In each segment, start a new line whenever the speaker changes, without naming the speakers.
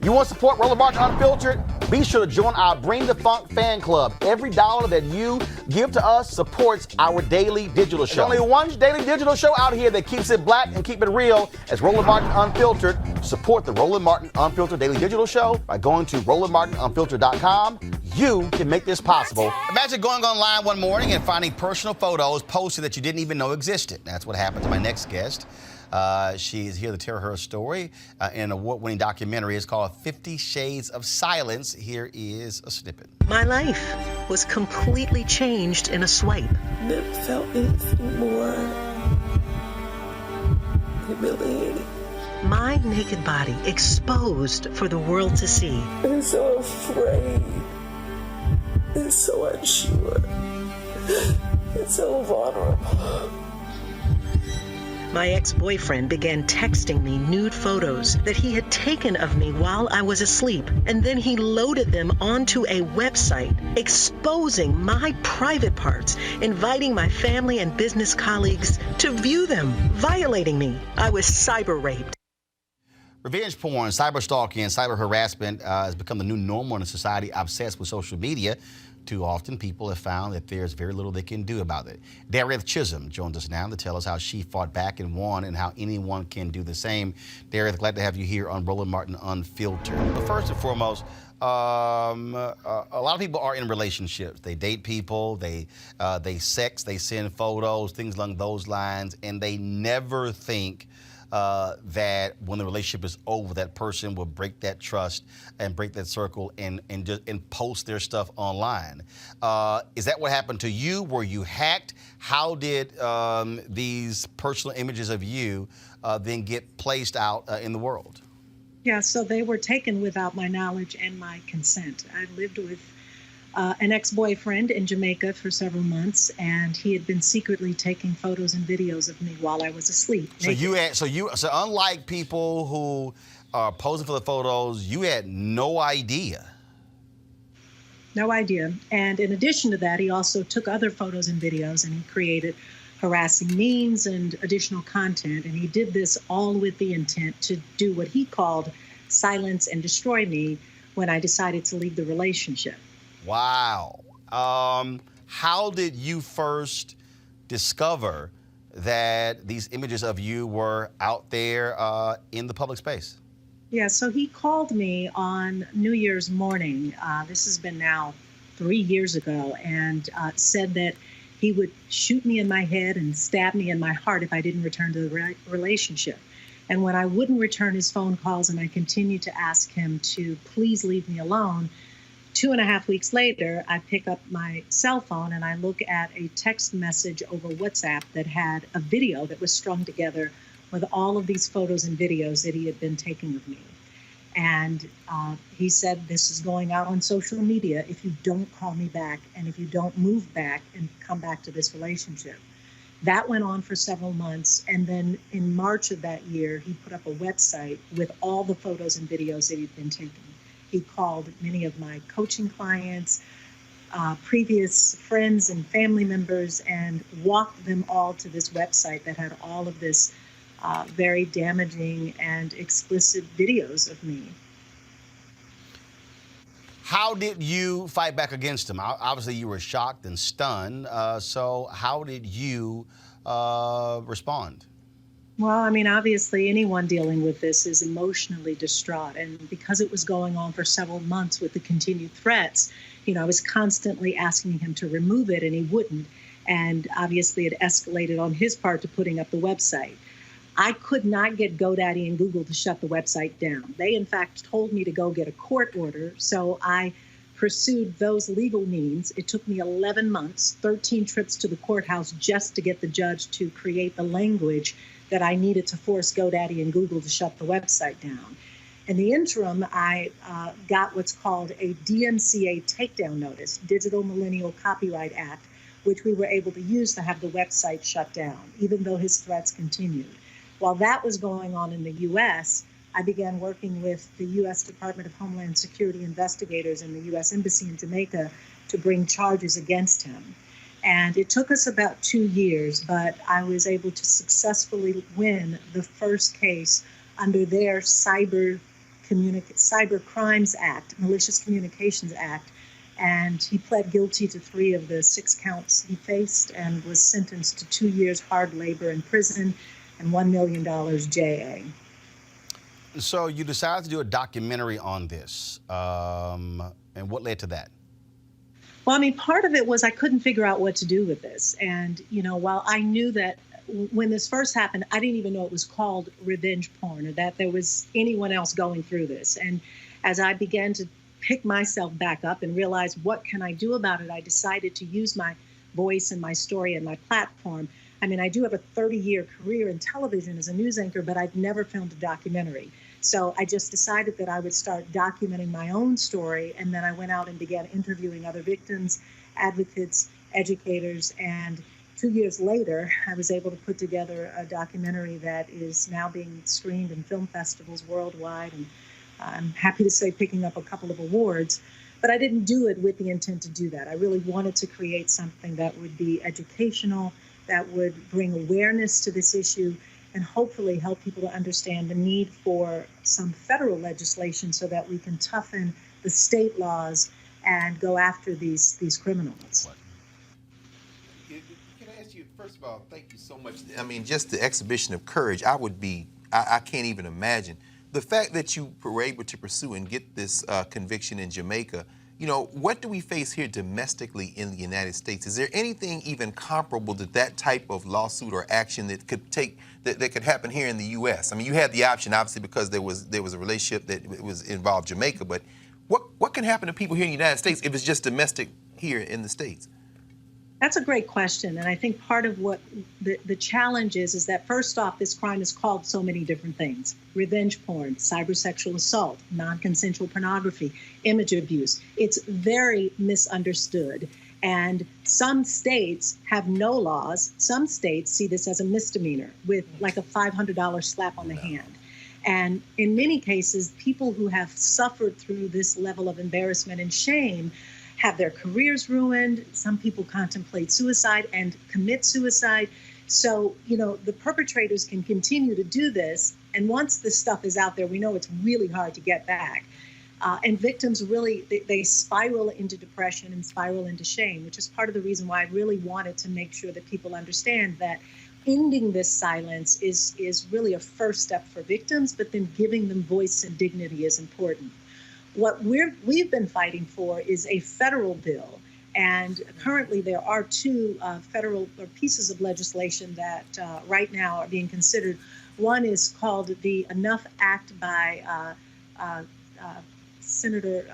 You want to support Roland Martin Unfiltered? Be sure to join our Bring the Funk fan club. Every dollar that you give to us supports our daily digital show. There's only one daily digital show out here that keeps it black and keep it real. As Roland Martin Unfiltered. Support the Roland Martin Unfiltered daily digital show by going to RolandMartinUnfiltered.com. You can make this possible. Imagine going online one morning and finding personal photos posted that you didn't even know existed. That's what happened to my next guest. She is here to tell her story in an award-winning documentary. It's called 50 Shades of Silence. Here is a snippet.
My life was completely changed in a swipe.
Never felt anything more humiliating.
My naked body exposed for the world to see.
I'm so afraid. And so unsure. And so vulnerable.
My ex-boyfriend began texting me nude photos that he had taken of me while I was asleep, and then he loaded them onto a website, exposing my private parts, inviting my family and business colleagues to view them, violating me. I was cyber raped.
Revenge porn, cyber stalking, and cyber harassment has become the new normal in a society obsessed with social media. Too often, people have found that there's very little they can do about it. Darieth Chisolm joins us now to tell us how she fought back and won and how anyone can do the same. Darieth, glad to have you here on Roland Martin Unfiltered. But first and foremost, a lot of people are in relationships. They date people, they sex, they send photos, things along those lines, and they never think that when the relationship is over, that person will break that trust and break that circle and post their stuff online. Is that what happened to you? Were you hacked? How did these personal images of you then get placed out in the world?
Yeah, so they were taken without my knowledge and my consent. I lived with an ex-boyfriend in Jamaica for several months, and he had been secretly taking photos and videos of me while I was asleep.
So unlike people who are posing for the photos, you had no idea.
No idea. And in addition to that, he also took other photos and videos, and he created harassing memes and additional content. And he did this all with the intent to do what he called silence and destroy me when I decided to leave the relationship.
Wow. How did you first discover that these images of you were out there in the public space?
Yeah, so he called me on New Year's morning. This has been now 3 years ago, and said that he would shoot me in my head and stab me in my heart if I didn't return to the relationship. And when I wouldn't return his phone calls and I continued to ask him to please leave me alone, 2.5 weeks later, I pick up my cell phone and I look at a text message over WhatsApp that had a video that was strung together with all of these photos and videos that he had been taking of me. And he said, this is going out on social media if you don't call me back and if you don't move back and come back to this relationship. That went on for several months. And then in March of that year, he put up a website with all the photos and videos that he'd been taking. He called many of my coaching clients, previous friends and family members, and walked them all to this website that had all of this very damaging and explicit videos of me.
How did you fight back against him? Obviously, you were shocked and stunned. So how did you respond?
Well, I mean, obviously, anyone dealing with this is emotionally distraught. And because it was going on for several months with the continued threats, I was constantly asking him to remove it, and he wouldn't. And obviously, it escalated on his part to putting up the website. I could not get GoDaddy and Google to shut the website down. They, in fact, told me to go get a court order. So I pursued those legal means. It took me 11 months, 13 trips to the courthouse just to get the judge to create the language that I needed to force GoDaddy and Google to shut the website down. In the interim, I got what's called a DMCA takedown notice, Digital Millennial Copyright Act, which we were able to use to have the website shut down, even though his threats continued. While that was going on in the U.S., I began working with the U.S. Department of Homeland Security investigators and the U.S. Embassy in Jamaica to bring charges against him. And it took us about 2 years, but I was able to successfully win the first case under their cyber Cyber Crimes Act, Malicious Communications Act, and he pled guilty to 3 of the 6 counts he faced and was sentenced to 2 years hard labor in prison and $1 million JA.
So you decided to do a documentary on this, and what led to that?
Well, I mean, part of it was I couldn't figure out what to do with this. And, you know, while I knew that when this first happened, I didn't even know it was called revenge porn or that there was anyone else going through this. And as I began to pick myself back up and realize what can I do about it, I decided to use my voice and my story and my platform. I mean, I do have a 30-year career in television as a news anchor, but I've never filmed a documentary. So I just decided that I would start documenting my own story, and then I went out and began interviewing other victims, advocates, educators, and 2 years later, I was able to put together a documentary that is now being screened in film festivals worldwide, and I'm happy to say picking up a couple of awards. But I didn't do it with the intent to do that. I really wanted to create something that would be educational, that would bring awareness to this issue, and hopefully help people to understand the need for some federal legislation so that we can toughen the state laws and go after these criminals.
Can I ask you, first of all, thank you so much. I mean, just the exhibition of courage, I can't even imagine. The fact that you were able to pursue and get this conviction in Jamaica, you know, what do we face here domestically in the United States? Is there anything even comparable to that type of lawsuit or action that could that could happen here in the U.S.? I mean, you had the option, obviously, because there was a relationship that involved Jamaica, but what can happen to people here in the United States if it's just domestic here in the States?
That's a great question. And I think part of what the challenge is that first off, this crime is called so many different things: revenge porn, cybersexual assault, non-consensual pornography, image abuse. It's very misunderstood. And some states have no laws. Some states see this as a misdemeanor with like a $500 slap on the hand. And in many cases, people who have suffered through this level of embarrassment and shame have their careers ruined. Some people contemplate suicide and commit suicide. So, you know, the perpetrators can continue to do this. And once this stuff is out there, we know it's really hard to get back. And victims really, they spiral into depression and spiral into shame, which is part of the reason why I really wanted to make sure that people understand that ending this silence is really a first step for victims, but then giving them voice and dignity is important. What we've been fighting for is a federal bill, and currently there are 2 federal pieces of legislation that right now are being considered. One is called the Enough Act by Senator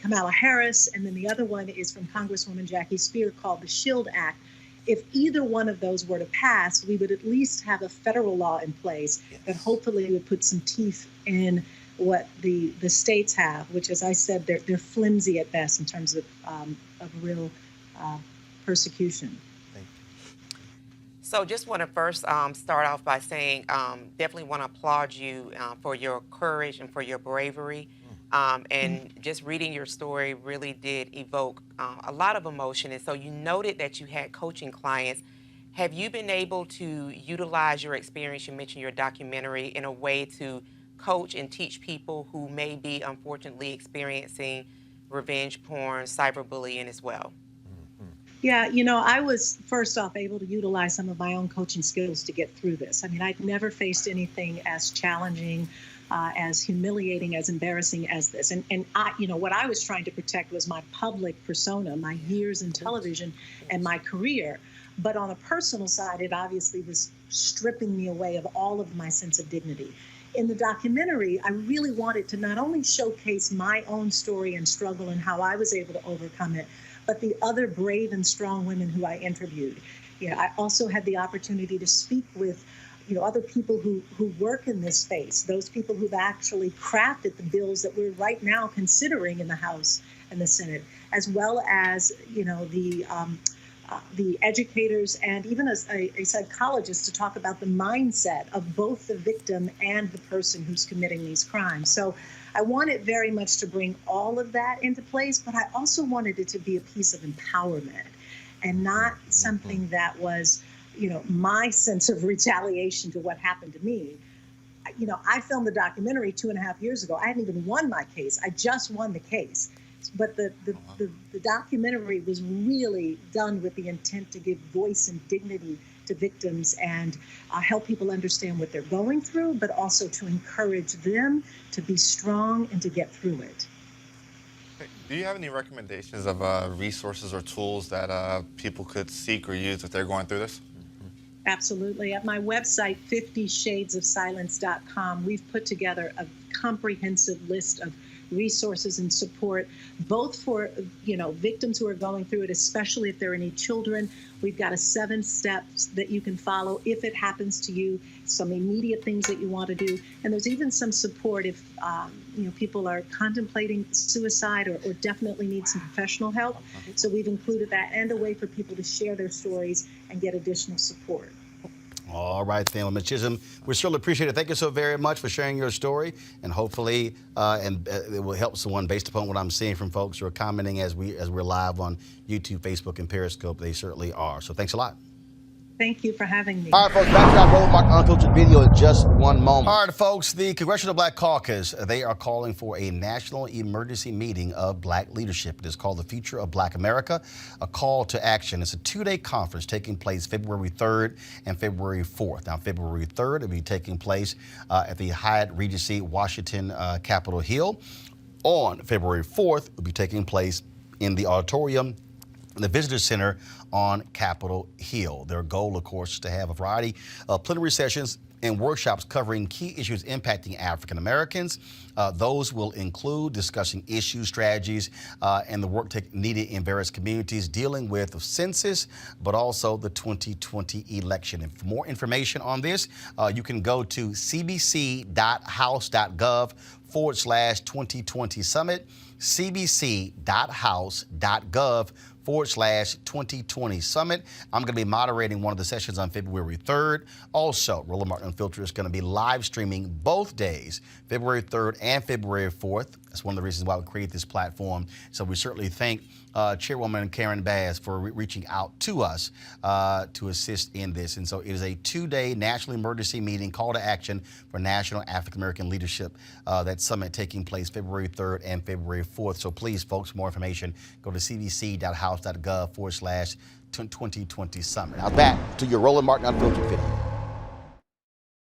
Kamala Harris, and then the other one is from Congresswoman Jackie Spear called the SHIELD Act. If either one of those were to pass, we would at least have a federal law in place that hopefully would put some teeth in what the states have, which, as I said, they're flimsy at best in terms of real persecution.
Thank you.
So just want to first start off by saying definitely want to applaud you for your courage and for your bravery. And just reading your story really did evoke a lot of emotion. And so you noted that you had coaching clients. Have you been able to utilize your experience, you mentioned your documentary, in a way to coach and teach people who may be unfortunately experiencing revenge porn, cyberbullying as well?
Yeah, you know, I was first off able to utilize some of my own coaching skills to get through this. I mean, I'd never faced anything as challenging, as humiliating, as embarrassing as this. And I, you know, what I was trying to protect was my public persona, my years in television and my career. But on a personal side, it obviously was stripping me away of all of my sense of dignity. In the documentary, I really wanted to not only showcase my own story and struggle and how I was able to overcome it, but the other brave and strong women who I interviewed. You know, I also had the opportunity to speak with, you know, other people who work in this space, those people who've actually crafted the bills that we're right now considering in the House and the Senate, as well as, you know, the educators and even a psychologist to talk about the mindset of both the victim and the person who's committing these crimes. So I wanted very much to bring all of that into place, but I also wanted it to be a piece of empowerment and not something that was, you know, my sense of retaliation to what happened to me. I filmed the documentary 2.5 years ago. I hadn't even won my case. I just won the case. But the documentary was really done with the intent to give voice and dignity to victims and help people understand what they're going through, but also to encourage them to be strong and to get through it.
Do you have any recommendations of resources or tools that people could seek or use if they're going through this?
Absolutely. At my website, 50shadesofsilence.com, we've put together a comprehensive list of resources and support, both for victims who are going through it, especially if there are any children. We've got 7 steps that you can follow if it happens to you, some immediate things that you want to do, and there's even some support if people are contemplating suicide or definitely need some professional help. So we've included that and a way for people to share their stories and get additional support.
All right, then, Ms. Chisolm, we certainly appreciate it. Thank you so very much for sharing your story, and hopefully, it will help someone based upon what I'm seeing from folks who are commenting as we're live on YouTube, Facebook, and Periscope. They certainly are. So thanks a lot.
Thank you for having me.
All right, folks, back to our Roland Martin Unfiltered video in just one moment. All right, folks, the Congressional Black Caucus, they are calling for a national emergency meeting of black leadership. It is called the Future of Black America, a call to action. It's a 2-day conference taking place February 3rd and February 4th. Now, February 3rd, it will be taking place at the Hyatt Regency, Washington, Capitol Hill. On February 4th, it will be taking place in the auditorium in the Visitor Center on Capitol Hill. Their goal, of course, is to have a variety of plenary sessions and workshops covering key issues impacting African Americans. Those will include discussing issues, strategies, and the work needed in various communities dealing with the census, but also the 2020 election. And for more information on this, you can go to cbc.house.gov/2020 summit, cbc.house.gov/2020 summit. I'm going to be moderating one of the sessions on February 3rd. Also, Roland Martin Unfiltered is going to be live streaming both days, February 3rd and February 4th. That's one of the reasons why we created this platform. So we certainly thank Chairwoman Karen Bass for reaching out to us to assist in this. And so it is a 2-day national emergency meeting, call to action for national African American leadership. That summit taking place February 3rd and February 4th. So please, folks, for more information, go to cbc.house.gov/2020 summit. Now back to your Roland Martin Unfiltered video.